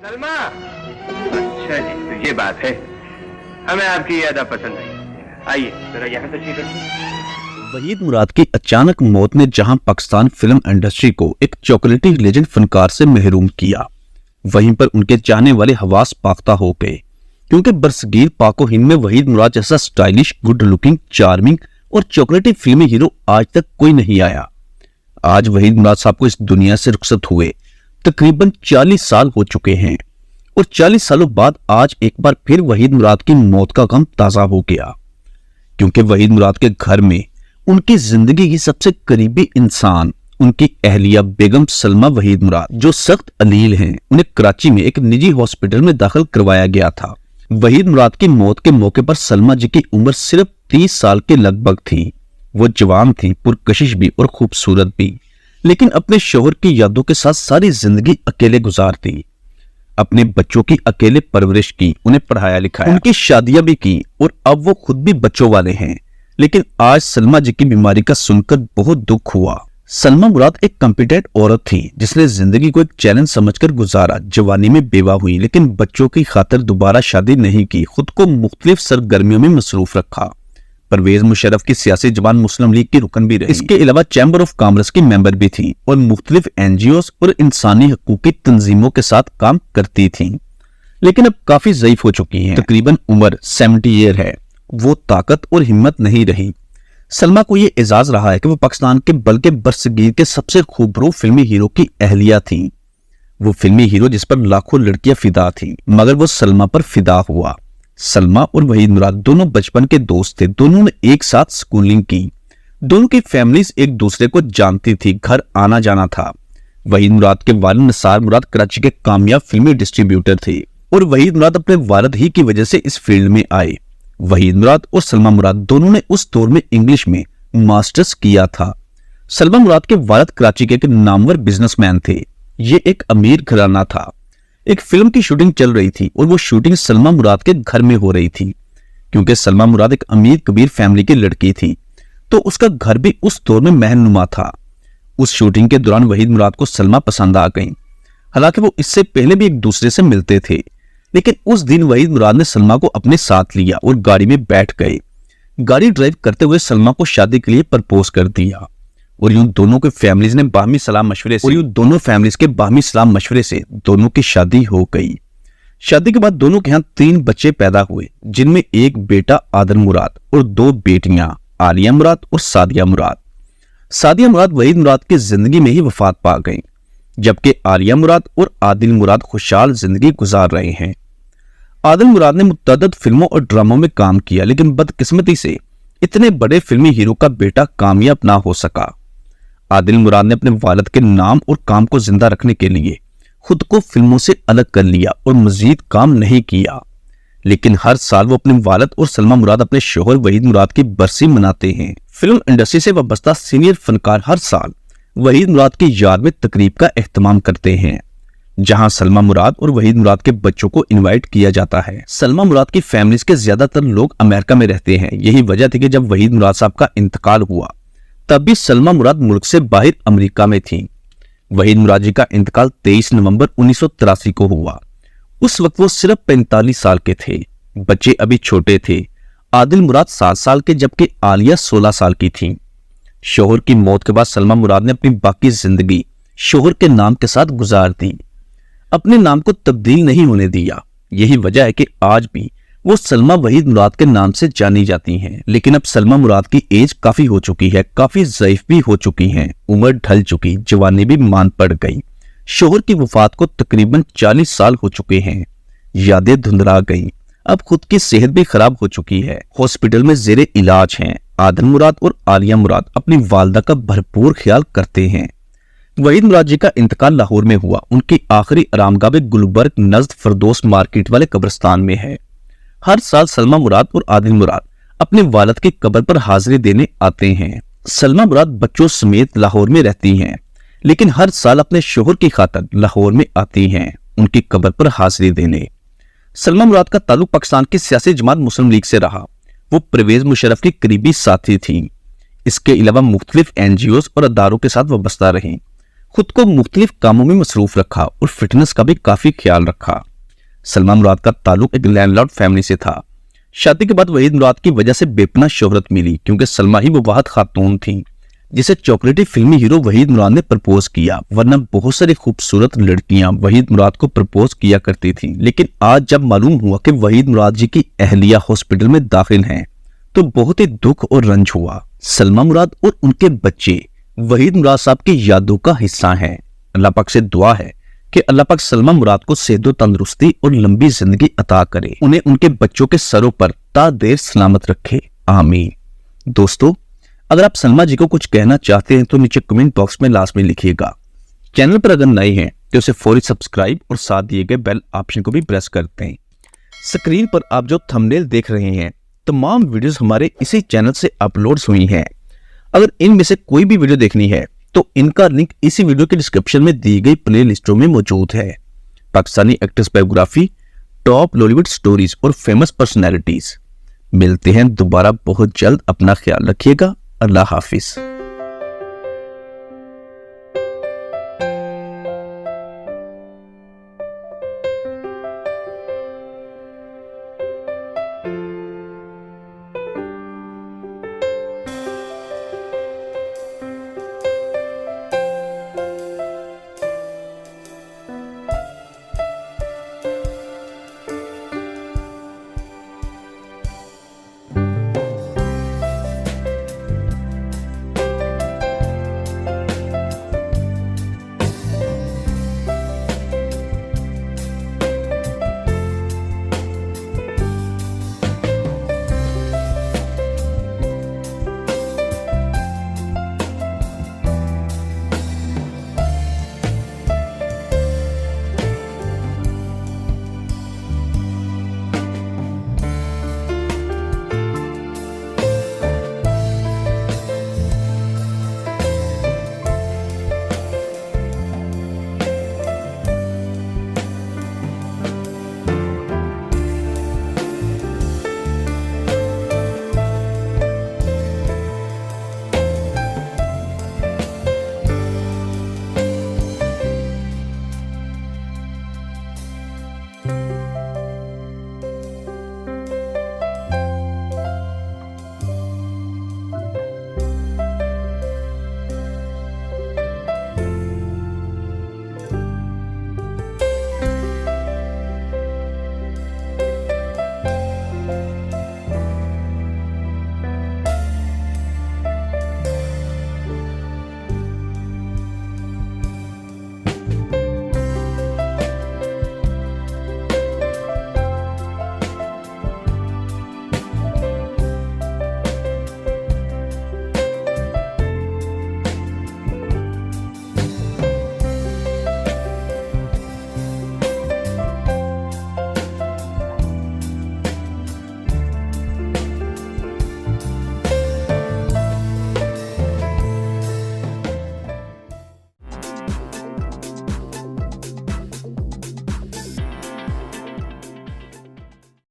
सलमा, अच्छा जी, तो ये बात है। हमें आपकी ये अदा पसंद आई। आइए जरा यहाँ तशरीफ रखिए। वहीद मुराद की अचानक मौत ने जहां पाकिस्तान फिल्म इंडस्ट्री को एक चॉकलेटी लेजेंड फनकार से महरूम किया, वहीं पर उनके चाहने वाले हवास पाख्ता हो गए, क्योंकि बरसगीर पाको हिंद में वहीद मुराद जैसा स्टाइलिश, गुड लुकिंग, चार्मिंग और चॉकलेटी फिल्मी हीरो आज तक कोई नहीं आया। आज वहीद मुराद साहब को इस दुनिया से रुखसत हुए तकरीबन 40 साल हो चुके हैं, और 40 सालों बाद आज एक बार फिर वहीद मुराद की मौत का गम ताजा हो गया, क्योंकि वहीद मुराद के घर में उनकी जिंदगी की सबसे करीबी इंसान, उनकी अहलिया बेगम सलमा वहीद मुराद, जो सख्त अलील हैं, उन्हें कराची में एक निजी हॉस्पिटल में दाखिल करवाया गया था। वहीद मुराद की मौत के मौके पर सलमा जी की उम्र सिर्फ 30 साल के लगभग थी। वो जवान थी, पुरकशिश भी और खूबसूरत भी, लेकिन अपने शोहर की यादों के साथ सारी जिंदगी अकेले गुजारती। अपने बच्चों की अकेले परवरिश की, उन्हें पढ़ाया लिखाया, उनकी शादियां भी की, और अब वो खुद भी बच्चों वाले हैं। लेकिन आज सलमा जी की बीमारी का सुनकर बहुत दुख हुआ। सलमा मुराद एक कॉम्पिटेंट औरत थी, जिसने जिंदगी को एक चैलेंज समझकर गुजारा। जवानी में बेवा हुई, लेकिन बच्चों की खातिर दोबारा शादी नहीं की, खुद को मुख्तलिफ सरगर्मियों में मसरूफ रखा। परवेज मुशर्रफ की सियासी जबान मुस्लिम लीग की रुकन भी रही। इसके अलावा चैम्बर ऑफ कॉमर्स की मेंबर भी थी, और मुख्तलिफ एनजीओस और इंसानी हकूक की तंजीमों के साथ काम करती थी। लेकिन अब काफी ज़ईफ हो चुकी हैं, तकरीबन उम्र 70 ईयर है। वो ताकत और हिम्मत नहीं रही। सलमा को ये एजाज रहा है कि वो पाकिस्तान के बल्कि बरसगीर के सबसे खूबरू फिल्मी हीरो की अहलिया थी। वो फिल्मी हीरो जिस पर लाखों लड़कियां फिदा थी, मगर वो सलमा पर फिदा हुआ। सलमा और वहीद मुराद दोनों बचपन के दोस्त थे। दोनों ने एक साथ स्कूलिंग की। दोनों की फैमिलीज एक दूसरे को जानती थी, घर आना जाना था। वहीद मुराद के वालिद निसार मुराद कराची के कामयाब फिल्मी डिस्ट्रीब्यूटर थे, और वहीद मुराद अपने वालिद ही की वजह से इस फील्ड में आए। वहीद मुराद और सलमा मुराद दोनों ने उस दौर में इंग्लिश में मास्टर्स किया था। सलमा मुराद के वालिद कराची के एक नामवर बिजनेसमैन थे। ये एक अमीर घराना था। एक फिल्म की शूटिंग चल रही थी, और वो शूटिंग सलमा मुराद के घर में हो रही थी। क्योंकि सलमा मुराद एक अमीर कबीर फैमिली की लड़की थी, तो उसका घर भी उस दौर में महलनुमा था। उस शूटिंग के दौरान वहीद मुराद को सलमा पसंद आ गई। हालांकि वो इससे पहले भी एक दूसरे से मिलते थे, लेकिन उस दिन वहीद मुराद ने सलमा को अपने साथ लिया और गाड़ी में बैठ गए। गाड़ी ड्राइव करते हुए सलमा को शादी के लिए प्रपोज कर दिया, और यूं दोनों के फैमिलीज ने बाहमी सलाह मशवरे से दोनों की शादी हो गई। शादी के बाद दोनों के यहाँ 3 बच्चे पैदा हुए, जिनमें एक बेटा आदिल मुराद और 2 बेटियां आलिया मुराद और सादिया मुराद। सादिया मुराद वहीद मुराद की जिंदगी में ही वफात पा गई, जबकि आलिया मुराद और आदिल मुराद खुशहाल जिंदगी गुजार रहे हैं। आदिल मुराद ने मुतअद्दिद फिल्मों और ड्रामों में काम किया, लेकिन बदकिस्मती से इतने बड़े फिल्मी हीरो का बेटा कामयाब ना हो सका। आदिल मुराद ने अपने वालिद के नाम और काम को जिंदा रखने के लिए खुद को फिल्मों से अलग कर लिया और मजीद काम नहीं किया। लेकिन हर साल वो अपने वालिद और सलमा मुराद अपने शोहर वहीद मुराद की बरसी मनाते हैं। फिल्म इंडस्ट्री से वाबस्ता सीनियर फनकार हर साल वहीद मुराद की याद में तकरीब का एहतमाम करते हैं, जहां सलमा मुराद और वहीद मुराद के बच्चों को इनवाइट किया जाता है। सलमा मुराद की फैमिलीज के ज्यादातर लोग अमेरिका में रहते हैं। यही वजह थी कि जब वहीद मुराद साहब का इंतकाल हुआ, तब भी सलमा मुराद मुल्क से बाहर अमेरिका में थी। वहीद मुराद जी का इंतकाल 23 नवंबर 1983 को हुआ। उस वक्त वो सिर्फ 45 साल के थे। बच्चे अभी छोटे थे। आदिल मुराद 7 साल के, जबकि आलिया 16 साल की थी। शोहर की मौत के बाद सलमा मुराद ने अपनी बाकी जिंदगी शोहर के नाम के साथ गुजार दी, अपने नाम को तब्दील नहीं होने दिया। यही वजह है कि आज भी वो सलमा वहीद मुराद के नाम से जानी जाती हैं। लेकिन अब सलमा मुराद की एज काफी हो चुकी है, काफी ज़ईफ भी हो चुकी हैं, उम्र ढल चुकी, जवानी भी मान पड़ गई। शोहर की वफात को तकरीबन 40 साल हो चुके हैं। यादें धुंधला गई। अब खुद की सेहत भी खराब हो चुकी है। हॉस्पिटल में जेरे इलाज हैं। आदिल मुराद और आलिया मुराद अपनी वालदा का भरपूर ख्याल करते हैं। वहीद मुराद जी का इंतकाल लाहौर में हुआ। उनकी आखिरी आरामगाह गुलबर्ग नज़द फरदोस मार्केट वाले कब्रिस्तान में है। हर साल सलमा मुराद और आदिल मुराद अपने वालिद की कब्र पर हाजिरी देने आते हैं। सलमा मुराद बच्चों समेत लाहौर में रहती हैं, लेकिन हर साल अपने शोहर की खातिर लाहौर में आती हैं उनकी कब्र पर हाजिरी देने। सलमा मुराद का ताल्लुक पाकिस्तान की सियासी जमात मुस्लिम लीग से रहा। वो परवेज मुशर्रफ की करीबी साथी थी। इसके अलावा मुख्तलिफ एनजीओस और अदारों के साथ वाबस्ता रहीं। خود کو مختلف کاموں میں مصروف رکھا اور فٹنس کا بھی کافی خیال رکھا۔ سلمیٰ مراد کا تعلق ایک لینڈ لارڈ فیملی سے تھا۔ شادی کے بعد وحید مراد کی وجہ سے بے پناہ شہرت ملی کیونکہ سلمیٰ ہی وہ واحد خاتون تھی جسے چاکلیٹی فلمی ہیرو وحید مراد نے پرپوز کیا، ورنہ بہت ساری خوبصورت لڑکیاں وحید مراد کو پرپوز کیا کرتی تھیں۔ لیکن آج جب معلوم ہوا کہ وحید مراد جی کی اہلیہ ہاسپٹل میں داخل ہیں تو بہت ہی دکھ اور رنج ہوا۔ سلمیٰ مراد اور ان کے بچے وحید مراد صاحب کی یادوں کا حصہ ہیں۔ اللہ پاک سے دعا ہے کہ اللہ پاک سلمیٰ مراد کو صحت و تندرستی اور لمبی زندگی عطا کرے، انہیں ان کے بچوں کے سروں پر تا دیر سلامت رکھے، آمین۔ دوستو، اگر آپ سلمیٰ جی کو کچھ کہنا چاہتے ہیں تو نیچے کمنٹ باکس میں لازمی لکھیے گا۔ چینل پر اگر نئے ہیں تو اسے فوری سبسکرائب اور ساتھ دیے گئے بیل آپشن کو بھی پریس کرتے ہیں۔ سکرین پر آپ جو تھمبنیل دیکھ رہے ہیں تمام ویڈیوز ہمارے اسی چینل سے اپلوڈز ہوئی ہیں۔ اگر ان میں سے کوئی بھی ویڈیو دیکھنی ہے تو ان کا لنک اسی ویڈیو کے ڈسکرپشن میں دی گئی پلے لسٹوں میں موجود ہے۔ Pakistani actors biography, top lovely would stories اور فیمس پرسنالٹیز۔ ملتے ہیں دوبارہ بہت جلد، اپنا خیال رکھیے گا، اللہ حافظ۔